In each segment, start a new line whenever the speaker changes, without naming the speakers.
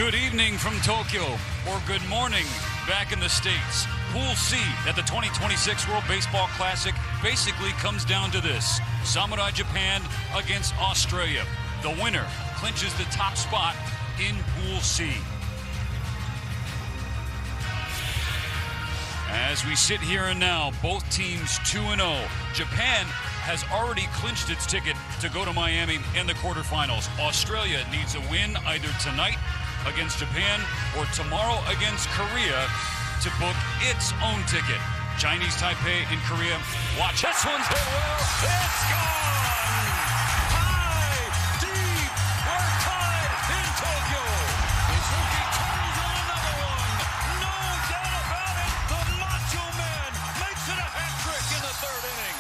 Good evening from Tokyo, or good morning back in the States. Pool C at the 2026 World Baseball Classic basically comes down to this. Samurai Japan against Australia. The winner clinches the top spot in Pool C. As we sit here and now, both teams 2-0. Japan has already clinched its ticket to go to Miami in the quarterfinals. Australia needs a win either tonight against Japan or tomorrow against Korea to book its own ticket. Chinese Taipei and Korea. Watch, this one's hit well. It's gone! High, deep, we're tied in Tokyo. Suzuki turns on another one. No doubt about it. The Macho Man makes it a hat trick in the third inning.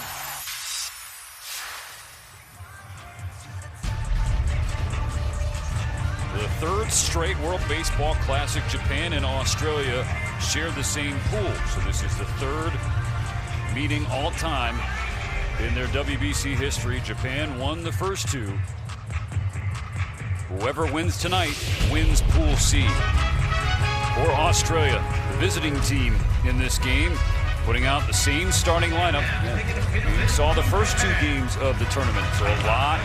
The third straight World Baseball Classic, Japan and Australia share the same pool. So this is the third meeting all time in their WBC history. Japan won the first two. Whoever wins tonight wins Pool C. For Australia, the visiting team in this game, putting out the same starting lineup. We saw the first two games of the tournament, so a lot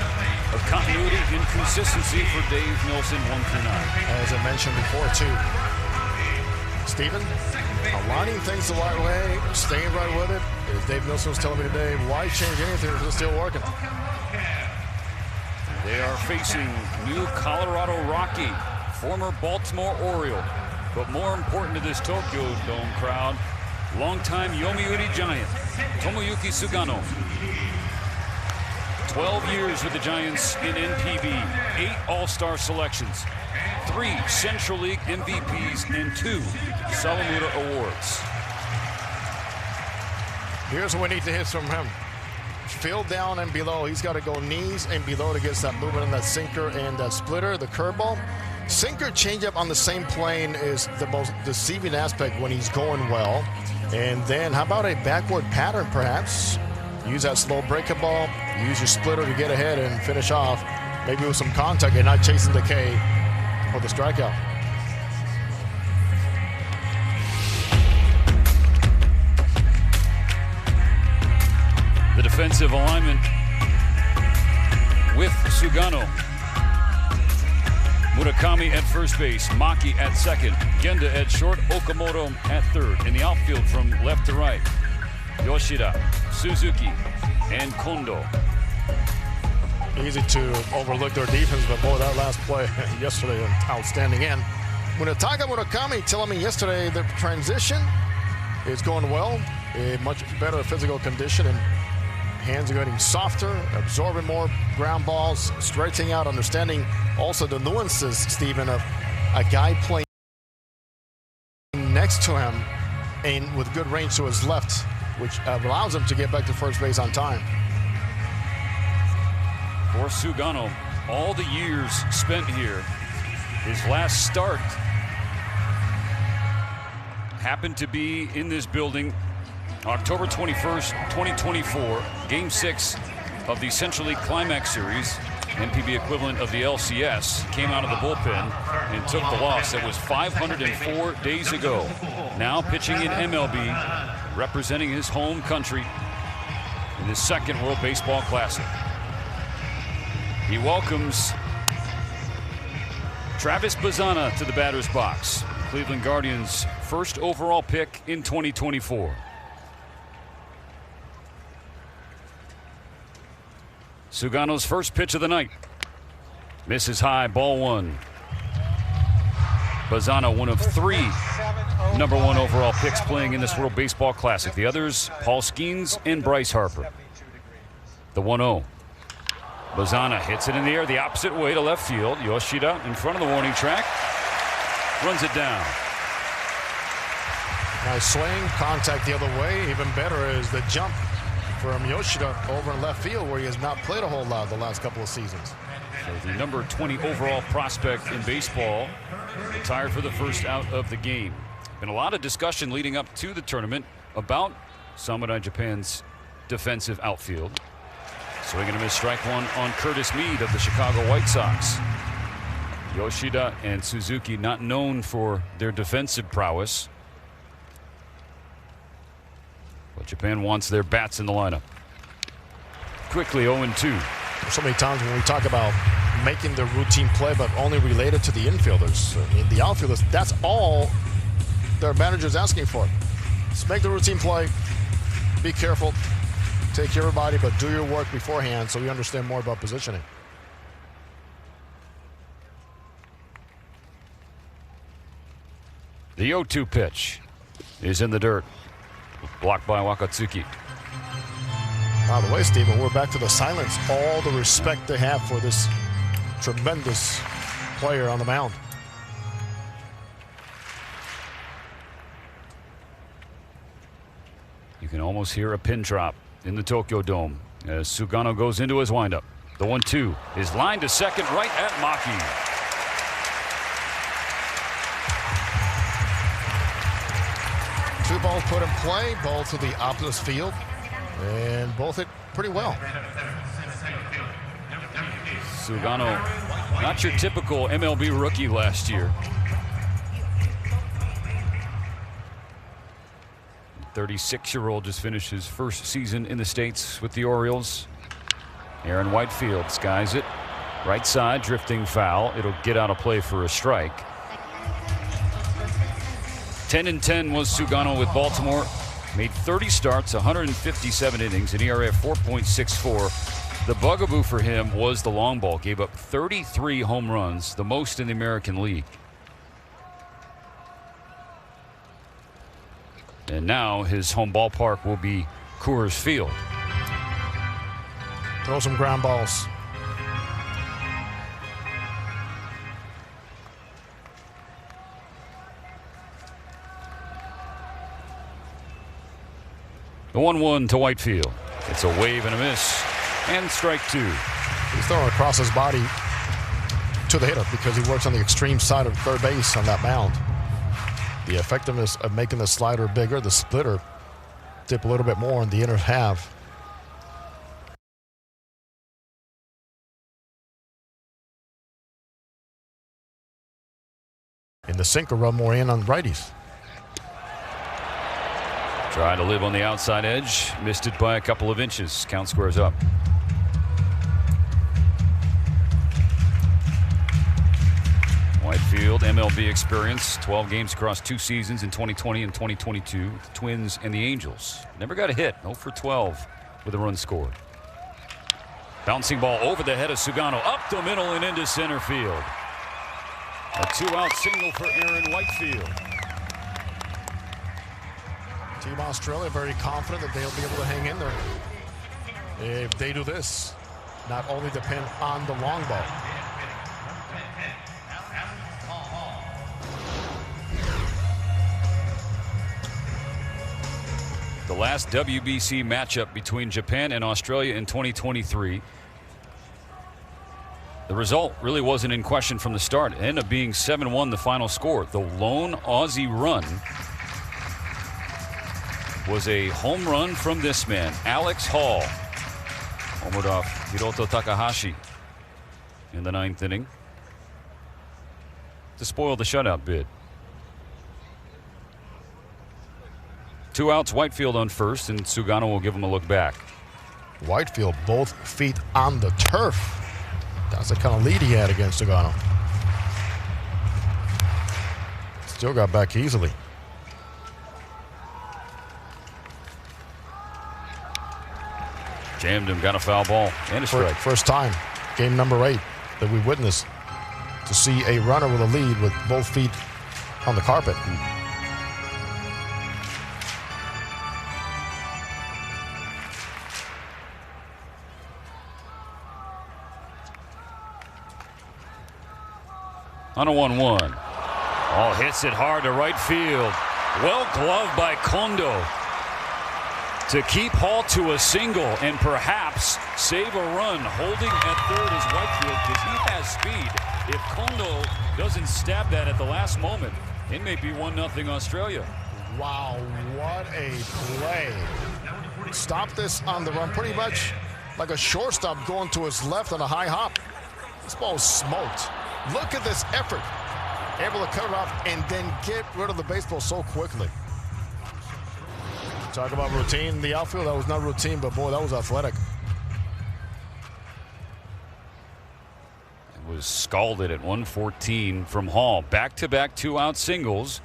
of continuity and consistency for Dave Nilsson 1 through 9.
As I mentioned before too, Stephen, aligning things the right way, staying right with it. As Dave Nilsson was telling me today, why change anything if it's still working?
They are facing new Colorado Rocky, former Baltimore Oriole, but more important to this Tokyo Dome crowd, longtime Yomiuri Giant, Tomoyuki Sugano. 12 years with the Giants in NPB, 8 All-Star selections, 3 Central League MVPs, and 2 Salamura Awards.
Here's what we need to hit from him. Field down and below. He's got to go knees and below to get that movement in that sinker and that splitter, the curveball. Sinker changeup on the same plane is the most deceiving aspect when he's going well. And then how about a backward pattern perhaps? Use that slow breaker ball, use your splitter to get ahead and finish off, maybe with some contact and not chasing the K for the strikeout.
The defensive alignment with Sugano. Murakami at first base, Maki at second, Genda at short, Okamoto at third. In the outfield from left to right, Yoshida, Suzuki, and Kondo.
Easy to overlook their defense, but boy, that last play yesterday, an outstanding end. Munetaka Murakami telling me yesterday the transition is going well, a much better physical condition, and hands are getting softer, absorbing more ground balls, stretching out, understanding also the nuances, Stephen, of a guy playing next to him and with good range to his left, which allows him to get back to first base on time.
For Sugano, all the years spent here, his last start happened to be in this building October 21st, 2024, Game 6 of the Central League Climax Series, NPB equivalent of the LCS, came out of the bullpen and took the loss. That was 504 days ago. Now pitching in MLB, representing his home country in his second World Baseball Classic. He welcomes Travis Bazzana to the batter's box, Cleveland Guardians' first overall pick in 2024. Sugano's first pitch of the night. Misses high, ball 1. Bazzana, one of 3 #1 overall picks playing in this World Baseball Classic. The others, Paul Skeens and Bryce Harper. The 1-0. Bazzana hits it in the air the opposite way to left field. Yoshida in front of the warning track. Runs it down.
Nice swing, contact the other way. Even better is the jump from Yoshida over in left field, where he has not played a whole lot the last couple of seasons.
So the number 20 overall prospect in baseball retired for the first out of the game. Been a lot of discussion leading up to the tournament about Samurai Japan's defensive outfield. Swinging a miss, strike 1 on Curtis Mead of the Chicago White Sox. Yoshida and Suzuki not known for their defensive prowess. But Japan wants their bats in the lineup. Quickly 0-2.
So many times when we talk about making the routine play, but only related to the infielders. In the outfielders, that's all their manager's asking for. Just make the routine play. Be careful. Take care of everybody, but do your work beforehand so you understand more about positioning.
The 0-2 pitch is in the dirt. Blocked by Wakatsuki.
By the way, Steven, we're back to the silence. All the respect they have for this tremendous player on the mound.
You can almost hear a pin drop in the Tokyo Dome as Sugano goes into his windup. The 1-2 is lined to second right at Maki.
Two balls put in play, ball to the opposite field, and both hit pretty well.
Sugano, not your typical MLB rookie last year. 36-year-old just finished his first season in the States with the Orioles. Aaron Whitefield skies it. Right side, drifting foul. It'll get out of play for a strike. 10-10 was Sugano with Baltimore. Made 30 starts, 157 innings, an ERA of 4.64. The bugaboo for him was the long ball. Gave up 33 home runs, the most in the American League. And now his home ballpark will be Coors Field.
Throw some ground balls.
The 1-1 to Whitefield. It's a wave and a miss. And strike two.
He's throwing across his body to the hitter because he works on the extreme side of third base on that mound. The effectiveness of making the slider bigger, the splitter dip a little bit more in the inner half. And the sinker run more in on righties.
Trying to live on the outside edge. Missed it by a couple of inches. Count squares up. Whitefield, MLB experience. 12 games across 2 seasons in 2020 and 2022. The Twins and the Angels. Never got a hit. 0 for 12 with a run scored. Bouncing ball over the head of Sugano. Up the middle and into center field. A 2-out single for Aaron Whitefield.
Team Australia very confident that they'll be able to hang in there. If they do this, not only depend on the long ball.
The last WBC matchup between Japan and Australia in 2023. The result really wasn't in question from the start. It ended up being 7-1 the final score. The lone Aussie run was a home run from this man, Alex Hall. Homered off Hiroto Takahashi in the 9th inning to spoil the shutout bid. 2 outs, Whitefield on first, and Sugano will give him a look back.
Whitefield, both feet on the turf. That's the kind of lead he had against Sugano. Still got back easily.
Jammed him, got a foul ball and a strike.
First time, game number 8, that we witnessed to see a runner with a lead with both feet on the carpet.
On a 1-1. Oh, hits it hard to right field. Well gloved by Kondo to keep Hall to a single and perhaps save a run. Holding at third is Whitefield because he has speed. If Kondo doesn't stab that at the last moment, it may be 1-0 Australia.
Wow, what a play. Stop this on the run, pretty much like a shortstop going to his left on a high hop. This ball was smoked. Look at this effort. Able to cut it off and then get rid of the baseball so quickly. Talk about routine. The outfield, that was not routine, but boy, that was athletic.
It was scalded at 114 from Hall. Back-to-back two-out singles.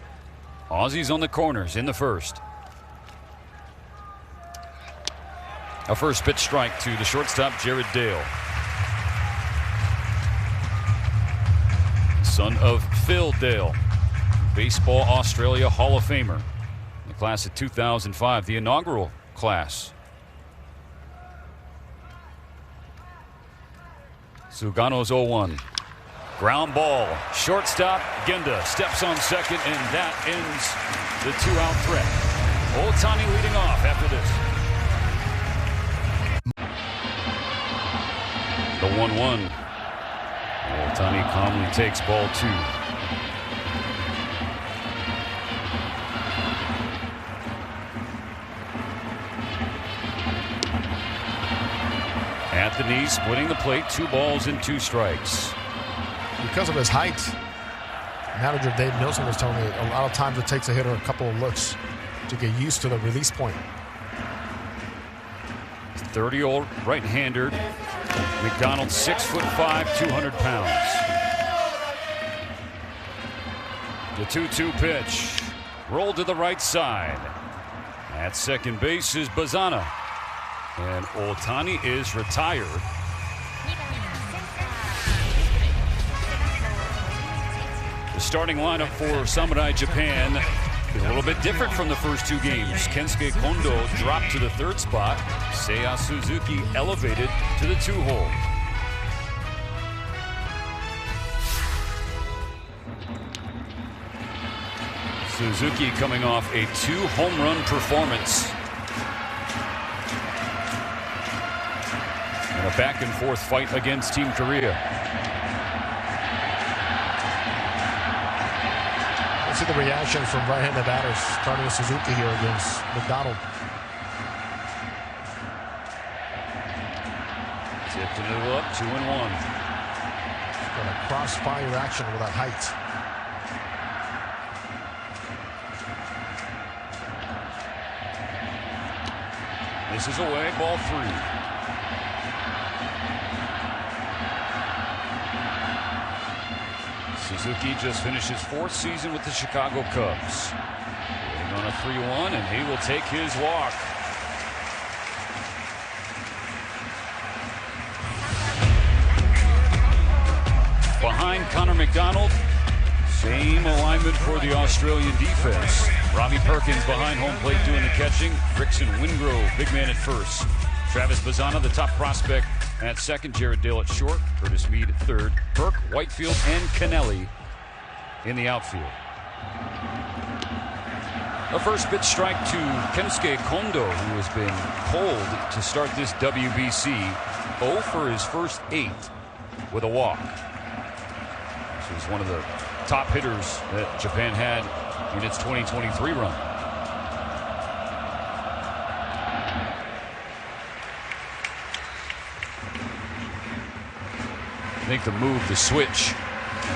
Aussies on the corners in the first. A first pitch strike to the shortstop, Jared Dale. Son of Phil Dale, Baseball Australia Hall of Famer. The class of 2005, the inaugural class. Sugano's 0-1. Ground ball. Shortstop, Genda steps on second, and that ends the two-out threat. Ohtani leading off after this. The 1-1. Ohtani calmly takes ball 2. Anthony splitting the plate, 2 balls and 2 strikes.
Because of his height, manager Dave Nielsen was telling me a lot of times it takes a hitter a couple of looks to get used to the release point.
30-year-old right-hander. McDonald, 6'5", 200 pounds. The 2-2 pitch. Rolled to the right side. At second base is Bazana. And Ohtani is retired. The starting lineup for Samurai Japan is a little bit different from the first 2 games. Kensuke Kondo dropped to the 3rd spot. Seiya Suzuki elevated to the 2-hole. Suzuki coming off a 2-home-run performance. In a back-and-forth fight against Team Korea.
Let's see the reaction from right-handed batters starting with Suzuki here against McDonald.
Tipped into the up, 2-1.
Got a crossfire action with that height.
This is away, ball 3. Suzuki just finished his 4th season with the Chicago Cubs. Waiting on a 3-1, and he will take his walk. Behind Connor McDonald, same alignment for the Australian defense. Robbie Perkins behind home plate doing the catching. Rickson Wingrove, big man at first. Travis Bazana, the top prospect, at second. Jared Dale at short. Curtis Mead at third. Burke, Whitefield, and Kennelly in the outfield. A first pitch strike to Kensuke Kondo, who has been pulled to start this WBC. 0 for his first 8 with a walk. This was one of the top hitters that Japan had in its 2023 run. I think the move, the switch,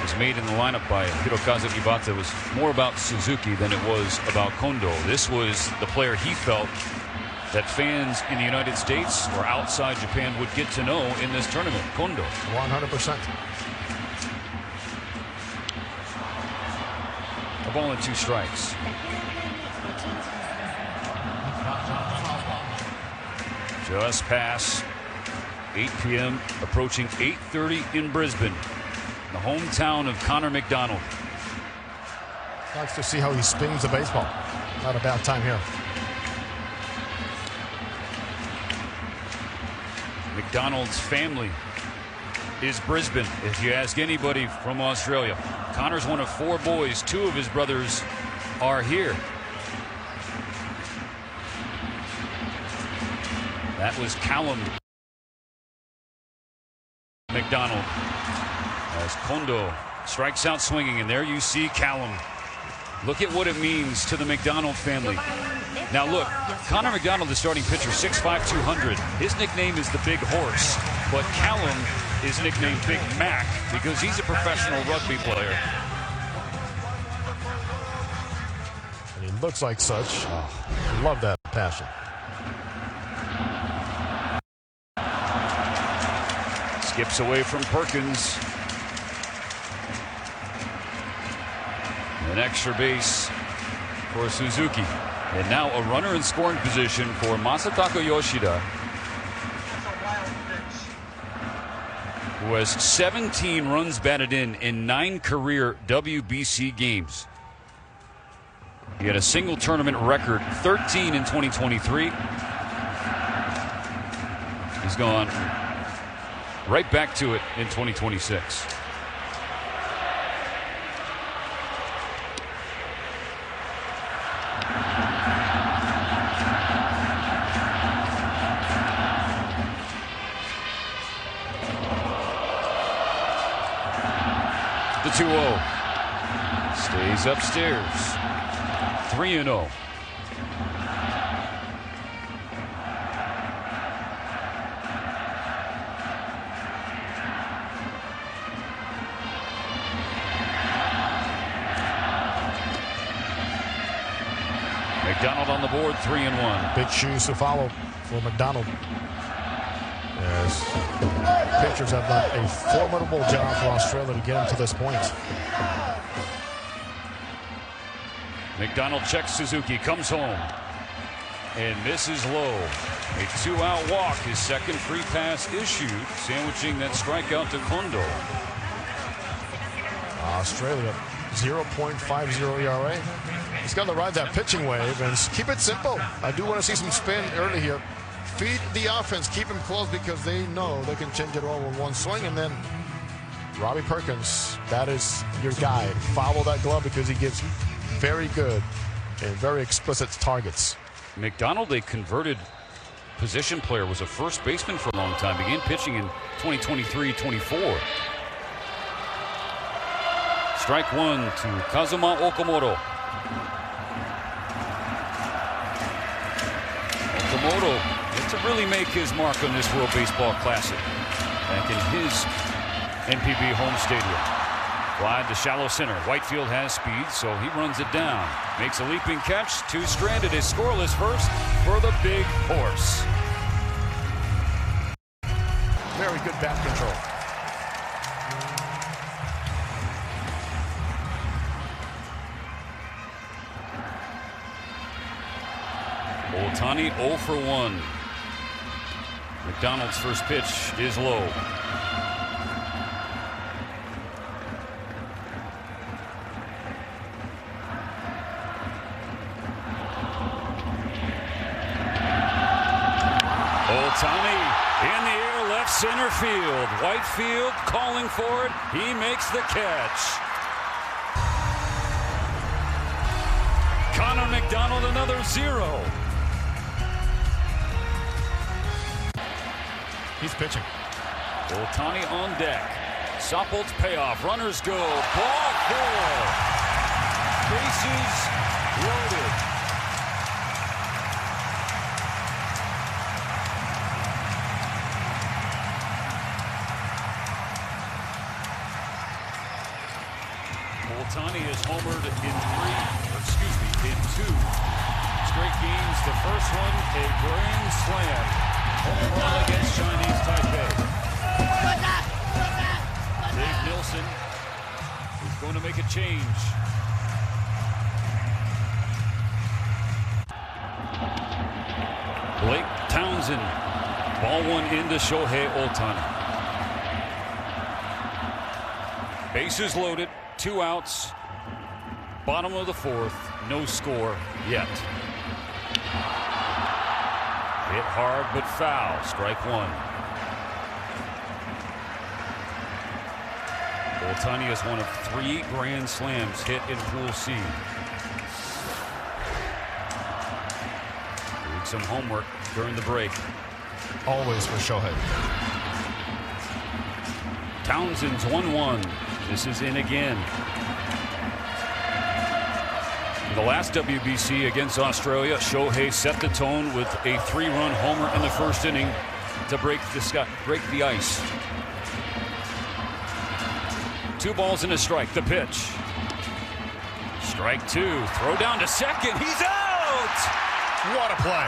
was made in the lineup by Hirokazu Ibata. It was more about Suzuki than it was about Kondo. This was the player he felt that fans in the United States or outside Japan would get to know in this tournament. Kondo.
100%.
A ball and 2 strikes. Just pass. 8 p.m. approaching 8:30 in Brisbane, the hometown of Connor McDonald.
Likes to see how he spins the baseball. Not a bad time here.
McDonald's family is Brisbane. If you ask anybody from Australia, Connor's one of 4 boys. 2 of his brothers are here. That was Callum McDonald as Kondo strikes out swinging, and there you see Callum. Look at what it means to the McDonald family. Now look, Connor McDonald, the starting pitcher, 6'5", 200. His nickname is the Big Horse, but Callum is nicknamed Big Mac because he's a professional rugby player.
And he looks like such. Oh, love that passion.
Skips away from Perkins. An extra base for Suzuki. And now a runner in scoring position for Masataka Yoshida, who has 17 runs batted in 9 career WBC games. He had a single tournament record, 13 in 2023. He's gone right back to it in 2026. The 2-0 stays upstairs. 3-0. McDonald on the board, 3-1.
Big shoes to follow for McDonald. As pitchers have done a formidable job for Australia to get him to this point.
McDonald checks Suzuki, comes home, and misses low. A 2-out walk, his second free pass issued, sandwiching that strikeout to Kondo.
Australia, 0.50 ERA. He's got to ride that pitching wave and keep it simple. I do want to see some spin early here. Feed the offense, keep him close because they know they can change it all with one swing. And then Robbie Perkins, that is your guy. Follow that glove because he gives very good and very explicit targets.
McDonald, a converted position player, was a first baseman for a long time. Began pitching in 2023-24. Strike one to Kazuma Okamoto. Okamoto to really make his mark on this World Baseball Classic back in his NPB home stadium. Wide to shallow center. Whitefield has speed, so he runs it down. Makes a leaping catch. 2 stranded. Is scoreless first for the big horse.
Very good bat control.
Ohtani 0 for 1. McDonald's first pitch is low. Ohtani in the air, left center field. Whitefield calling for it. He makes the catch. Connor McDonald, another 0.
He's pitching.
Ohtani on deck. Soppolt's payoff. Runners go. Ball 4. Bases loaded. Ohtani is homered in 2 straight games. The first one, a grand slam. Home run against Chinese Taipei. Dave Nilsson is going to make a change. Blake Townsend. Ball 1 into Shohei Ohtani. Bases loaded. 2 outs. Bottom of the 4th. No score yet. Hit hard but foul. Strike 1. Ohtani is one of 3 grand slams hit in Pool C. Doing some homework during the break.
Always for Shohei.
Townsend's 1-1. This is in again. In the last WBC against Australia, Shohei set the tone with a 3-run homer in the first inning to break the ice. 2 balls and a strike. The pitch. Strike 2. Throw down to second. He's out!
What a play.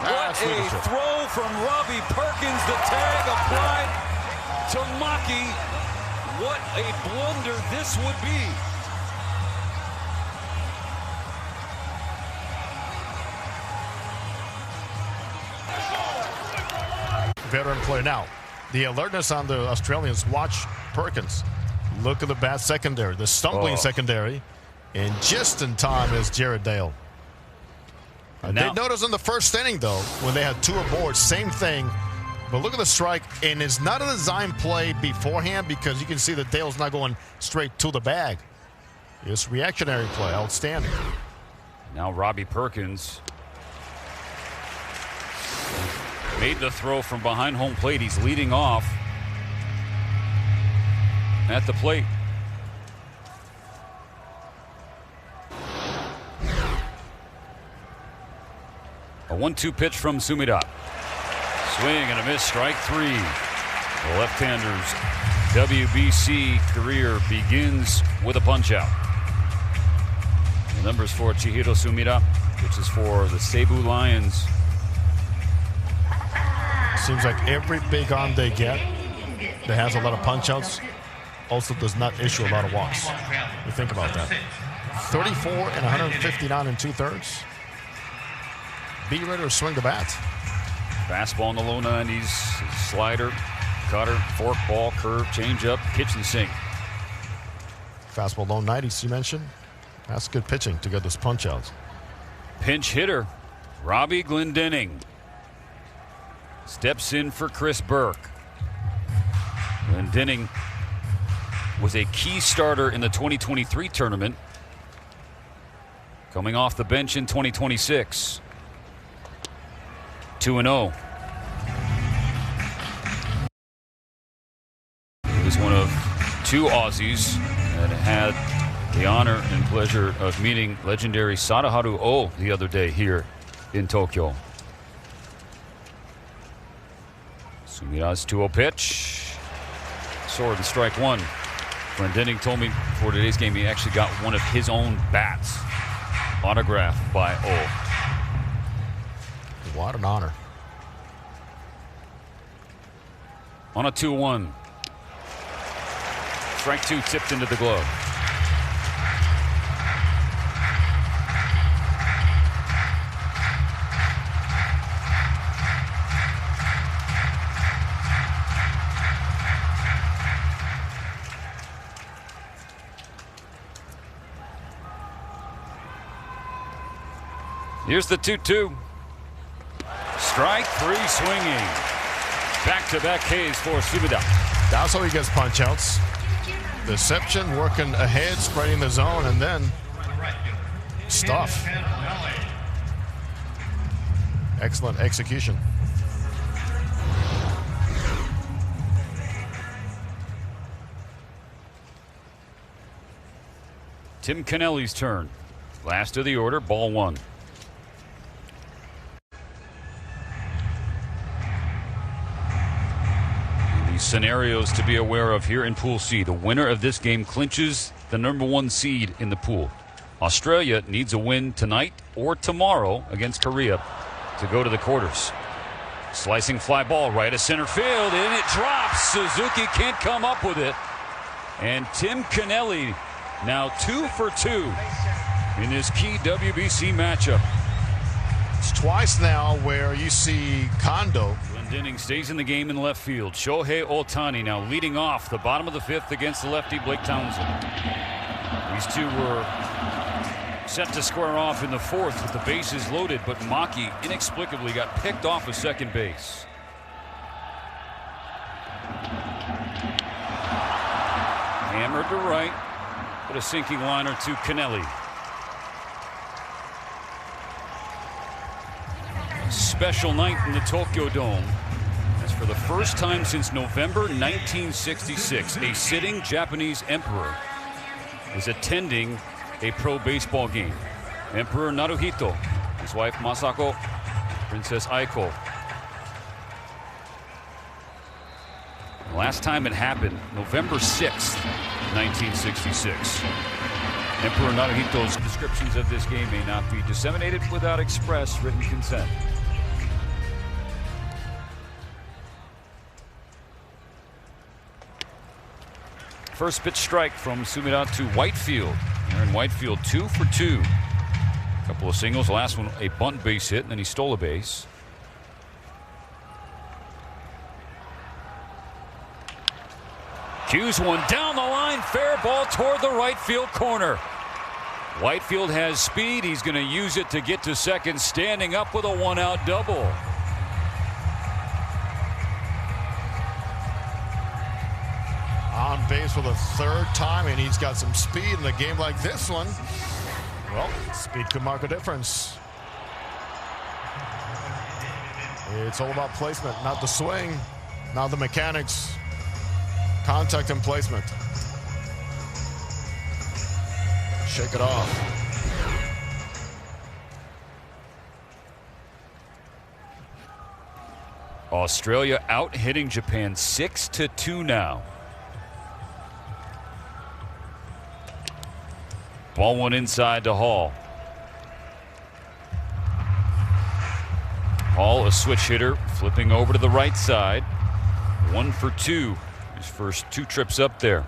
What a throw from Robbie Perkins. The tag applied to Maki. What a blunder this would be.
Veteran play now. The alertness on the Australians. Watch Perkins. Look at the bad secondary, the stumbling secondary. And just in time is Jared Dale. They noticed in the first inning, though, when they had 2 aboard, same thing. But look at the strike, and it's not a design play beforehand because you can see that Dale's not going straight to the bag. It's reactionary play, outstanding.
Now Robbie Perkins made the throw from behind home plate. He's leading off at the plate. A 1-2 pitch from Sumida. Swing and a miss, strike 3. The left-hander's WBC career begins with a punch-out. The numbers for Chihiro Sumida, which is for the Cebu Lions.
Seems like every big arm they get that has a lot of punch-outs also does not issue a lot of walks. You think about that. 34 and 159 and 2/3. Be ready to swing the bat.
Fastball in the low 90s, slider, cutter, forkball, curve, changeup, kitchen sink.
Fastball low 90s, you mentioned. That's good pitching to get those punch-outs.
Pinch hitter, Robbie Glendening. Steps in for Chris Burke. Glendening was a key starter in the 2023 tournament, coming off the bench in 2026. 2-0. He was one of 2 Aussies that had the honor and pleasure of meeting legendary Sadaharu Oh the other day here in Tokyo. Sumida's 2-0 pitch. Sword and strike 1. Glendening told me for today's game he actually got one of his own bats autographed by Oh.
What an honor.
On a 2-1. Strike 2 tipped into the glove. Here's the 2-2. Strike 3 swinging. Back-to-back Ks for Sumida.
That's how he gets punch-outs. Deception, working ahead, spreading the zone, and then stuff. Excellent execution.
Tim Kennelly's turn. Last of the order, ball 1. Scenarios to be aware of here in Pool C. The winner of this game clinches the #1 seed in the pool. Australia needs a win tonight or tomorrow against Korea to go to the quarters. Slicing fly ball right to center field, and it drops. Suzuki can't come up with it. And Tim Kennelly now 2 for 2 in this key WBC matchup.
It's twice now where you see Kondo.
Glendening stays in the game in left field. Shohei Ohtani now leading off the bottom of the 5th against the lefty Blake Townsend. These two were set to square off in the 4th with the bases loaded, but Maki inexplicably got picked off of second base. Hammered to right, but a sinking liner to Kennelly. Special night in the Tokyo Dome, as for the first time since November 1966, a sitting Japanese emperor is attending a pro baseball game. Emperor Naruhito, his wife Masako, Princess Aiko. Last time it happened, November 6th, 1966. Emperor Naruhito's descriptions of this game may not be disseminated without express written consent. First pitch strike from Sumida to Whitefield. Aaron Whitefield 2 for 2. Couple of singles. Last one a bunt base hit, and then he stole a base. Cues one down the line. Fair ball toward the right field corner. Whitefield has speed. He's going to use it to get to second, standing up with a one-out double.
On base for the third time, and he's got some speed in a game like this one. Well, speed could mark a difference. It's all about placement, not the swing, not the mechanics. Contact and placement. Shake it off.
Australia out hitting Japan 6-2 now. Ball one inside to Hall. Hall, a switch hitter, flipping over to the right side. 1 for 2. His first 2 trips up there.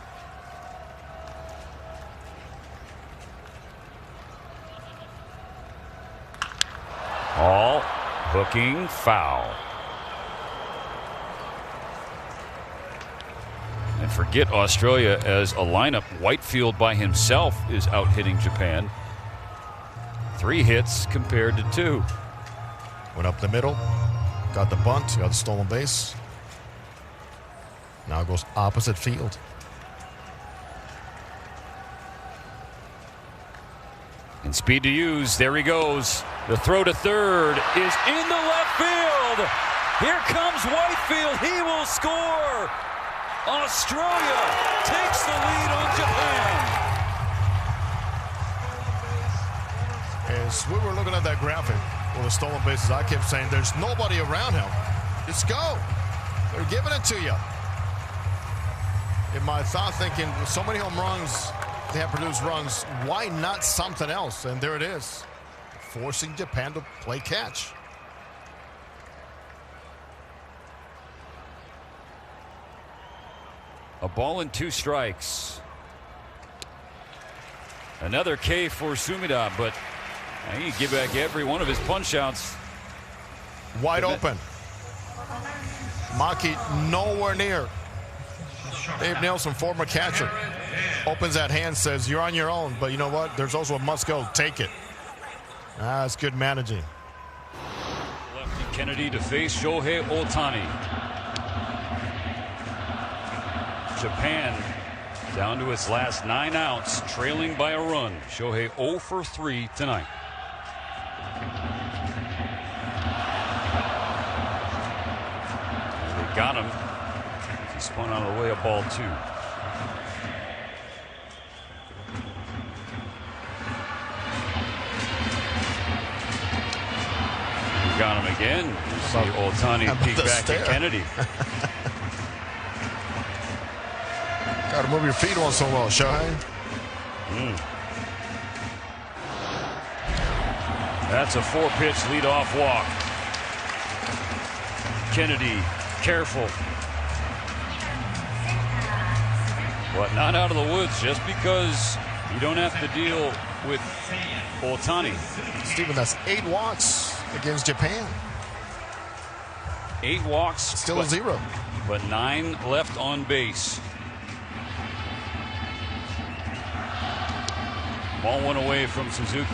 Hall hooking, foul. And forget Australia as a lineup. Whitefield by himself is out hitting Japan. 3 hits compared to 2.
Went up the middle, got the bunt, got the stolen base. Now goes opposite field.
And speed to use. There he goes. The throw to third is in the left field. Here comes Whitefield. He will score. Australia takes the lead on Japan.
As we were looking at that graphic with the stolen bases, I kept saying there's nobody around him. Just go. They're giving it to you. In my thought thinking, with so many home runs, they have produced runs, why not something else? And there it is, forcing Japan to play catch.
A ball and 2 strikes. Another K for Sumida, but he give back every one of his punch outs.
Wide open. Maki nowhere near. Dave Nielsen, former catcher, opens that hand, says you're on your own, but you know what? There's also a must go. Take it. That's good managing.
Lefty Kennedy to face Shohei Ohtani. Japan down to its last 9 outs, trailing by a run. Shohei 0 for 3 tonight. And they got him. He spun out of the way of ball 2. We got him again. You see Ohtani peek back at Kennedy.
Got to move your feet once in a while, Shohei.
That's a 4-pitch leadoff walk. Kennedy careful. But not out of the woods just because you don't have to deal with Ohtani.
Steven, that's 8 walks against Japan.
8 walks.
Still a 0.
But 9 left on base. Ball 1 away from Suzuki.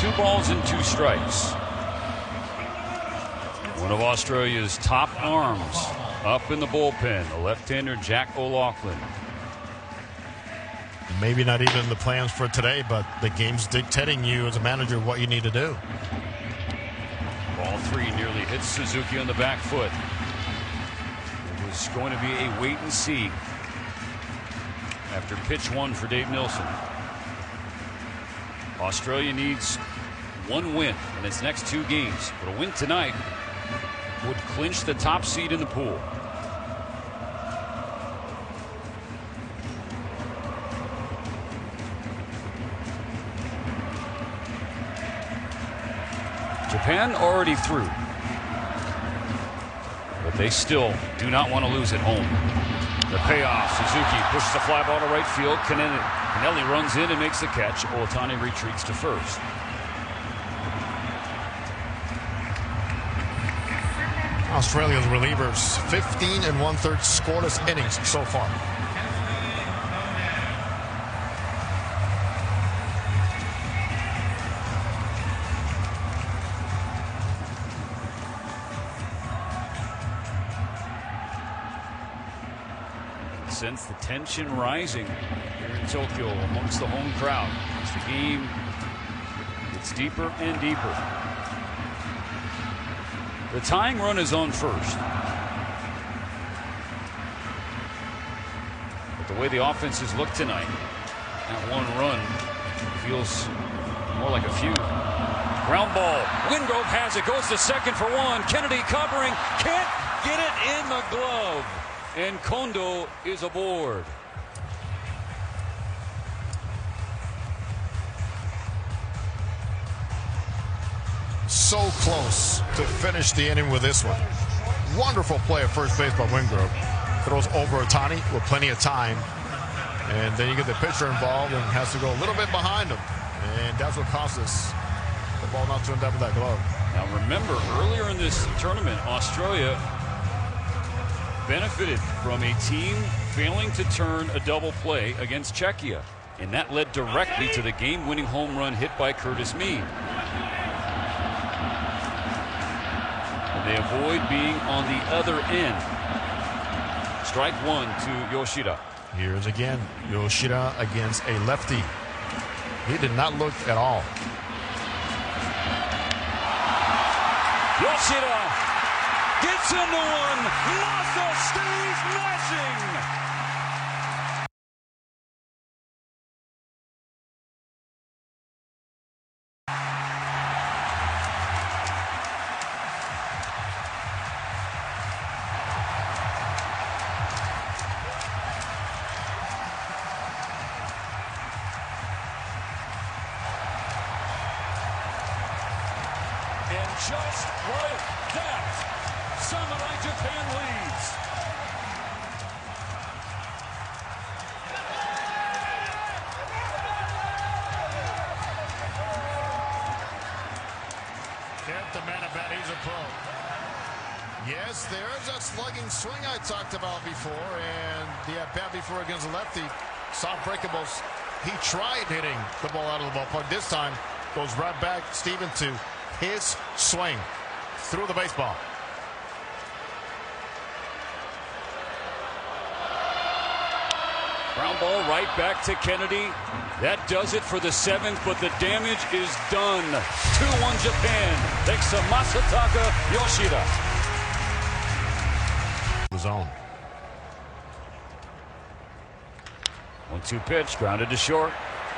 2 balls and 2 strikes. One of Australia's top arms up in the bullpen, the left-hander Jack O'Loughlin.
Maybe not even the plans for today, but the game's dictating you as a manager what you need to do.
Ball 3 nearly hits Suzuki on the back foot. It was going to be a wait and see after pitch 1 for Dave Nilsson. Australia needs 1 win in its next 2 games, but a win tonight would clinch the top seed in the pool. Japan already through, but they still do not want to lose at home. The payoff, Suzuki pushes a fly ball to right field. Kennelly runs in and makes the catch. Ohtani retreats to first.
Australia's relievers 15 1/3 scoreless innings so far.
Sense the tension rising here in Tokyo amongst the home crowd as the game gets deeper and deeper. The tying run is on first. But the way the offenses look tonight, that 1 run feels more like a few. Ground ball. Wingrove has it. Goes to second for 1. Kennedy covering. Can't get it in the glove. And Kondo is aboard.
So close to finish the inning with this one. Wonderful play at first base by Wingrove. Throws over Ohtani with plenty of time. And then you get the pitcher involved and has to go a little bit behind him. And that's what cost us the ball not to end up with that glove.
Now remember, earlier in this tournament, Australia benefited from a team failing to turn a double play against Czechia. And that led directly to the game-winning home run hit by Curtis Mead. They avoid being on the other end. Strike 1 to Yoshida.
Here's again Yoshida against a lefty. He did not look at all.
Yoshida gets into one. Massa stays mashing. Just like that, Samurai Japan leads.
Get the man at bat, he's a pro. Yes, there's that slugging swing I talked about before, and the at bat before against the lefty, soft breakables. He tried hitting the ball out of the ballpark. This time goes right back, Steven, to his swing through the baseball.
Ground ball right back to Kennedy. That does it for the 7th, but the damage is done. 2-1 Japan thanks to Masataka Yoshida.
Zone.
1-2 pitch, grounded to short.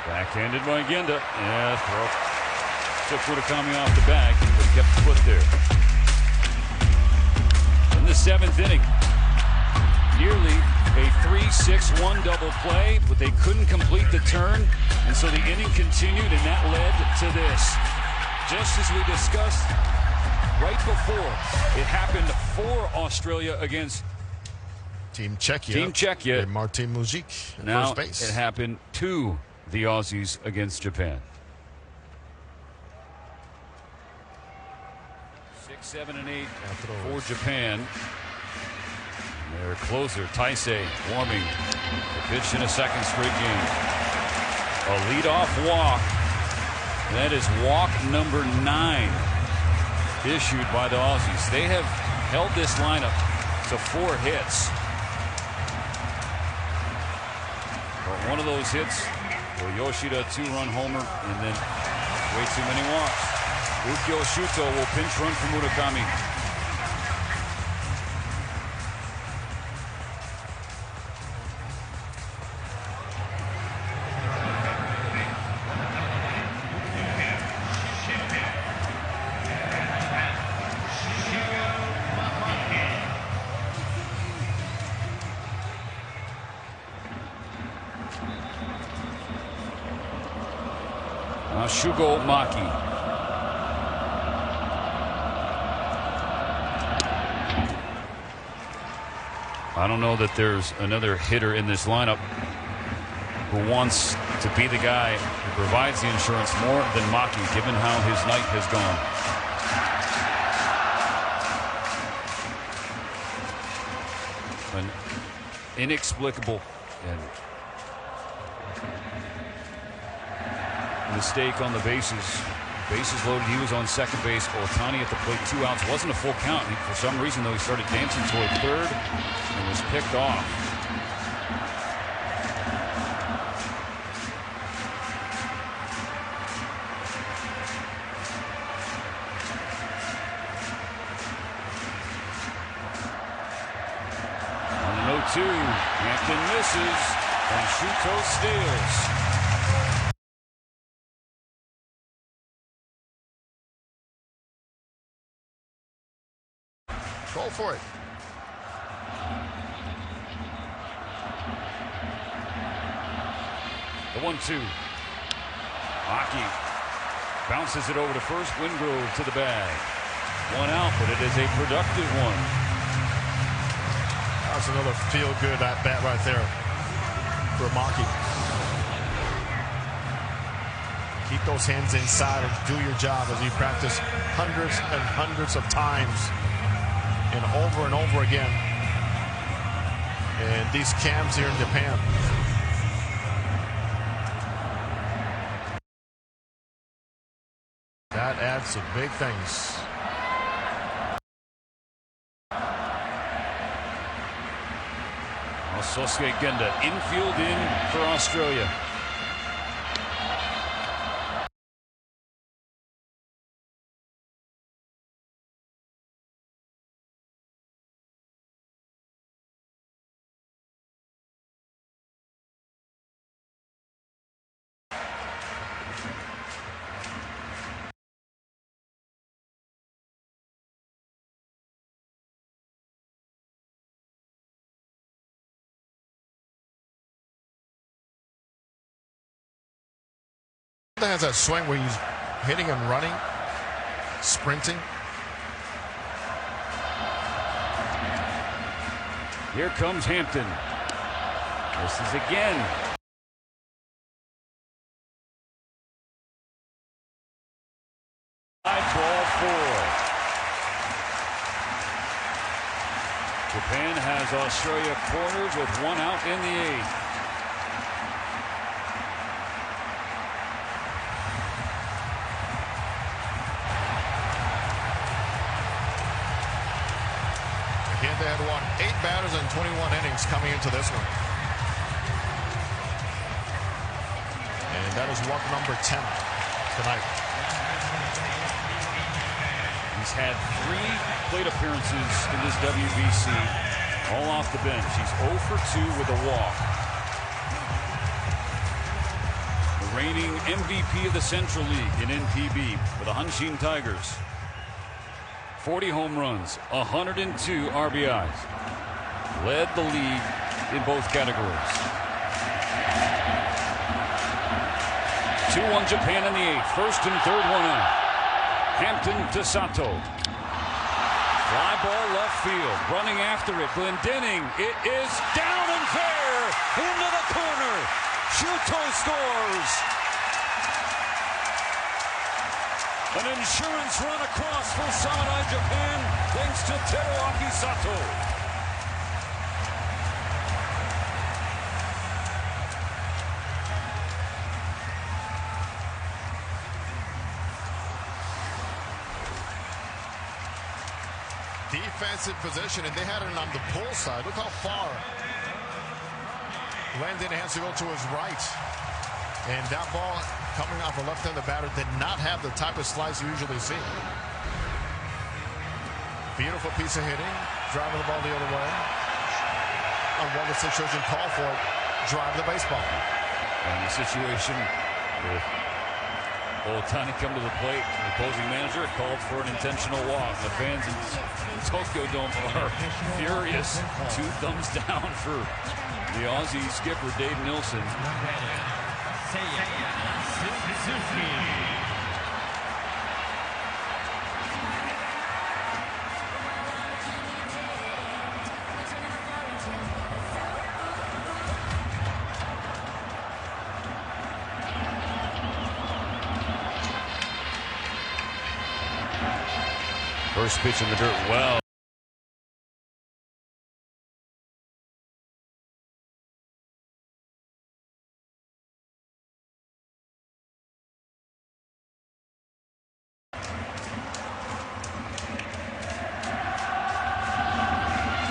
Backhanded by Genda. Yeah, throw. Took Murakami off the bag, but kept the foot there. In the 7th inning, nearly a 3-6-1 double play, but they couldn't complete the turn, and so the inning continued, and that led to this. Just as we discussed right before, it happened for Australia against
Team Czechia.
Team Czechia.
And Martin Muzik at
now
first base.
It happened to the Aussies against Japan. 6, 7, and 8 for Japan. Their closer, Taisei, warming the pitch in a 2nd straight game. A leadoff walk That is walk number 9 issued by the Aussies. They have held this lineup to 4 hits. But one of those hits, Yoshida 2-run homer, and then way too many walks. Yoshida will pinch run for Murakami. Shugo Maki. I don't know that there's another hitter in this lineup who wants to be the guy who provides the insurance more than Maki, given how his night has gone. An inexplicable and mistake on the bases. Bases loaded. He was on second base. Otani at the plate. 2 outs. Wasn't a full count. For some reason, though, he started dancing toward third and was picked off. On the 0-2, Hampton misses and Shuto steals.
Go for it.
The 1-2. Aki bounces it over to first. Wingrove to the bag. 1 out, but it is a productive one.
That's another feel-good at-bat right there for Maki. Keep those hands inside and do your job as you practice hundreds and hundreds of times and over again in these camps here in Japan. That adds some big things.
Sosuke Genda infield in for Australia.
Has that swing where he's hitting and running, sprinting.
Here comes Hampton. This is again. Ball 4. Japan has Australia cornered with 1 out in the 8th.
They had won 8 batters and 21 innings coming into this one. And that is walk number 10 tonight.
He's had 3 plate appearances in this WBC, all off the bench. He's 0 for 2 with a walk. The reigning MVP of the Central League in NPB for the Hanshin Tigers. 40 home runs, 102 RBIs. Led the league in both categories. 2-1 Japan in the 8th. First and third, 1 out. Hampton to Sato. Fly ball left field. Running after it. Glendening. It is down and fair. Into the corner. Shuto scores. An insurance run across for Samurai Japan thanks to Teruaki Sato.
defensive position, and they had it on the pull side. Look how far Landon has to go to his right. And that ball coming off a left-handed batter did not have the type of slice you usually see. Beautiful piece of hitting, driving the ball the other way. And while the situation called for it, drive the baseball.
And the situation with Otani come to the plate, the opposing manager called for an intentional walk. The fans in Tokyo Dome are furious. 2 thumbs down for the Aussie skipper, Dave Nilsson. First pitch in the dirt. Well.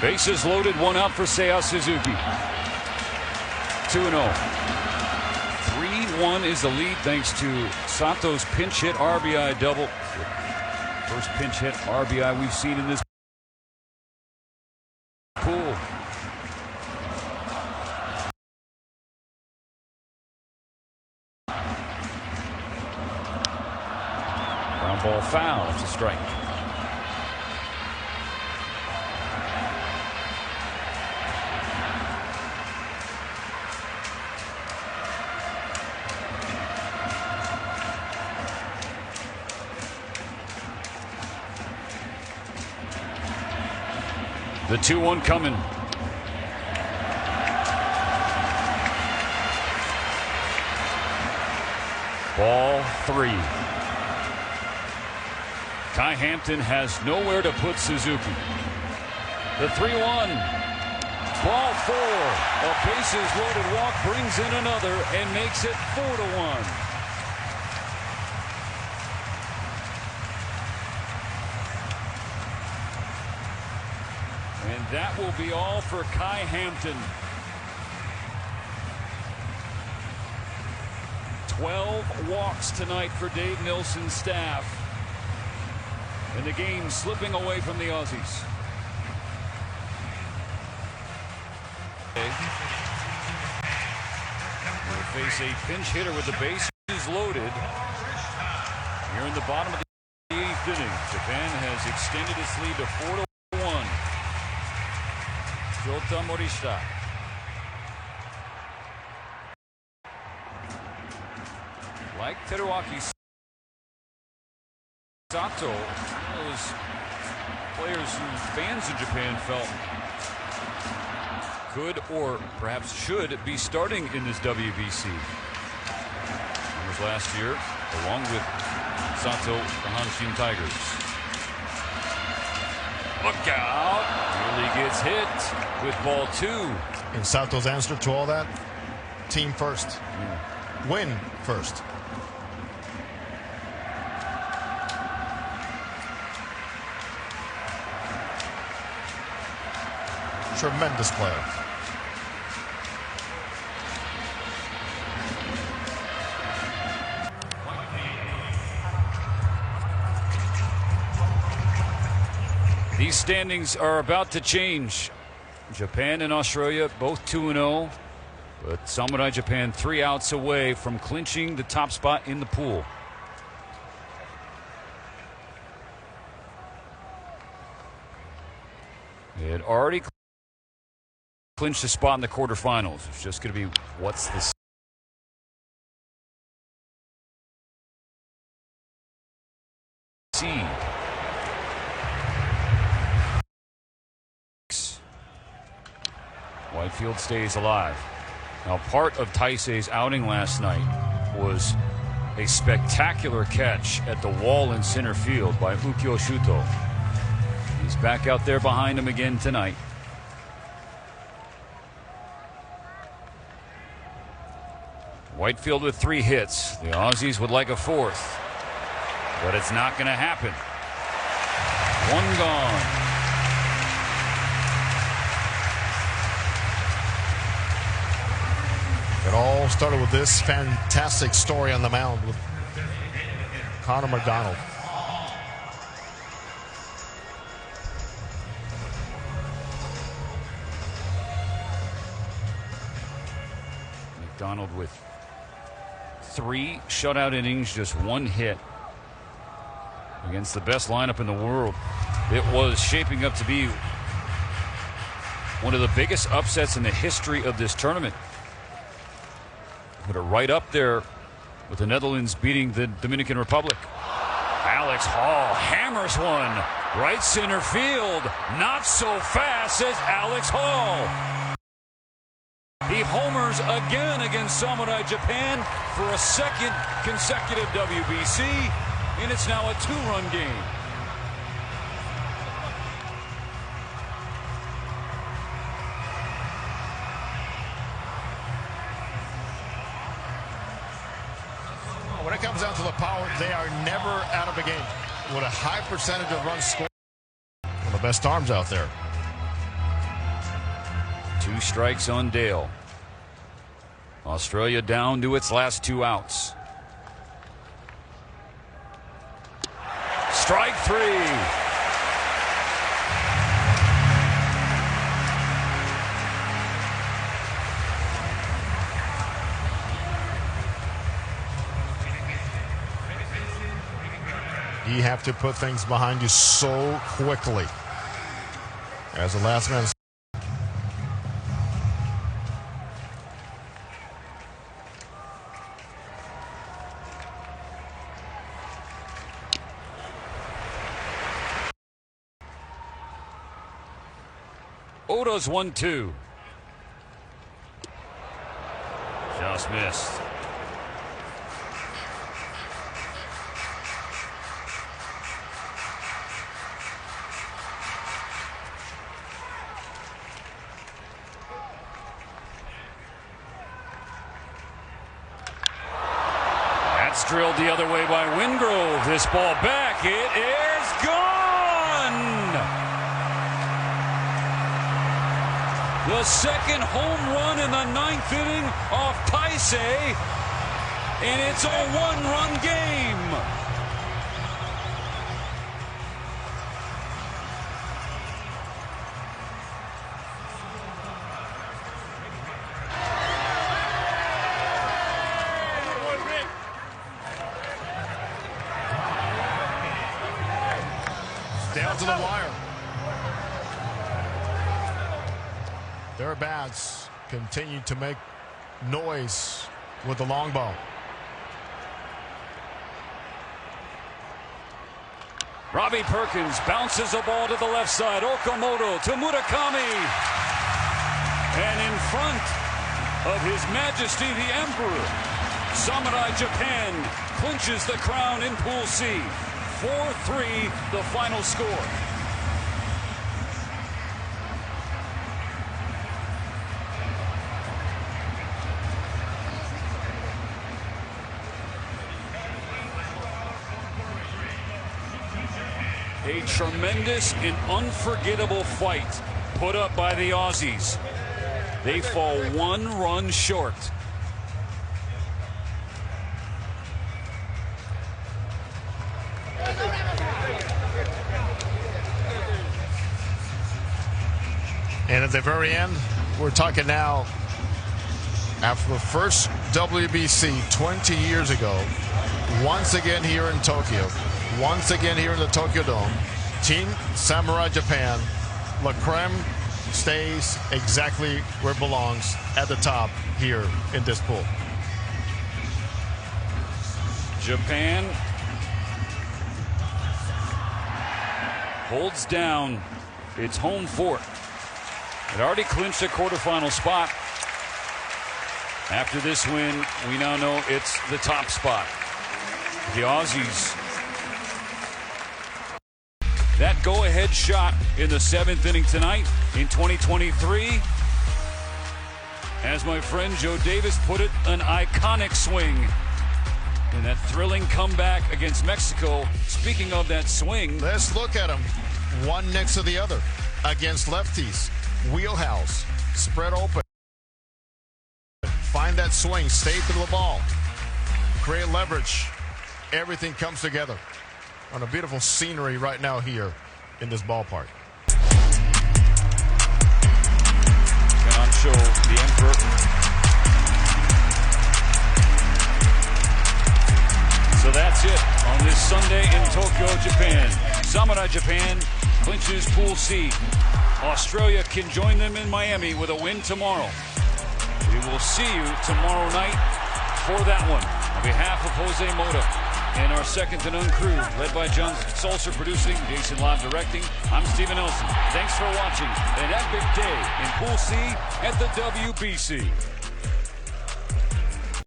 Bases loaded, 1 out for Seiya Suzuki. 2-0. 3-1 is the lead thanks to Sato's pinch hit RBI double. First pinch hit RBI we've seen in this pool. Ground ball foul. It's a strike. The 2-1 coming. Ball 3. Kai Hampton has nowhere to put Suzuki. The 3-1. Ball 4. A bases loaded walk brings in another and makes it 4-1. And that will be all for Kai Hampton. 12 walks tonight for Dave Nilsson's staff. And the game slipping away from the Aussies. We'll face a pinch hitter with the bases loaded. Here in the bottom of the 8th inning, Japan has extended its lead to 4-1. Jota Morishita. Like Teruaki Sato, those players who fans in Japan felt could or perhaps should be starting in this WBC. Numbers last year, along with Sato, the Hanshin Tigers. Look out! Nearly gets hit with ball 2.
And Sato's answer to all that? Team first. Yeah. Win first. Tremendous player.
These standings are about to change. Japan and Australia both 2-0, but Samurai Japan 3 outs away from clinching the top spot in the pool. They had already clinched a spot in the quarterfinals. It's just going to be what's the seed. Whitefield stays alive. Now, part of Taisei's outing last night was a spectacular catch at the wall in center field by Ukyo Shuto. He's back out there behind him again tonight. Whitefield with 3 hits. The Aussies would like a 4th, but it's not going to happen. 1 gone.
It all started with this fantastic story on the mound with Connor McDonald.
McDonald with 3 shutout innings, just 1 hit against the best lineup in the world. It was shaping up to be one of the biggest upsets in the history of this tournament. Put it right up there with the Netherlands beating the Dominican Republic. Alex Hall hammers one. Right center field. Not so fast, says Alex Hall. He homers again against Samurai Japan for a 2nd consecutive WBC, and it's now a 2-run game.
When it comes down to the power, they are never out of a game with a high percentage of runs scored. One of the best arms out there.
2 strikes on Dale. Australia down to its last 2 outs. Strike 3.
You have to put things behind you so quickly. As the last man.
Oda's 1-2. Just missed. That's drilled the other way by Wingrove. This ball back. It is gone. The 2nd home run in the 9th inning off Taisei, and it's a 1-run game.
Down to the wire. Their bats continue to make noise with the long ball.
Robbie Perkins bounces a ball to the left side. Okamoto to Murakami. And in front of His Majesty the Emperor, Samurai Japan clinches the crown in Pool C. 4-3 the final score. A tremendous and unforgettable fight put up by the Aussies. They fall 1 run short.
And at the very end, we're talking now, after the first WBC 20 years ago, once again here in Tokyo, once again here in the Tokyo Dome, Team Samurai Japan, La Creme stays exactly where it belongs, at the top here in this pool.
Japan holds down its home fort. It already clinched a quarterfinal spot. After this win, we now know it's the top spot. The Aussies, that go-ahead shot in the 7th inning tonight in 2023. As my friend Joe Davis put it, an iconic swing in that thrilling comeback against Mexico. Speaking of that swing,
let's look at them, one next to the other, against lefties. Wheelhouse, spread open, finds find that swing, stay to the ball, create leverage. Everything comes together on a beautiful scenery right now here in this ballpark.
Cannot show the Emperor. So that's it on this Sunday in Tokyo, Japan. Samurai Japan clinches Pool C. Australia can join them in Miami with a win tomorrow. We will see you tomorrow night for that one. On behalf of Jose Mota and our second-to-none crew, led by John Salser producing, Jason Live directing, I'm Stephen Nelson. Thanks for watching an epic day in Pool C at the WBC.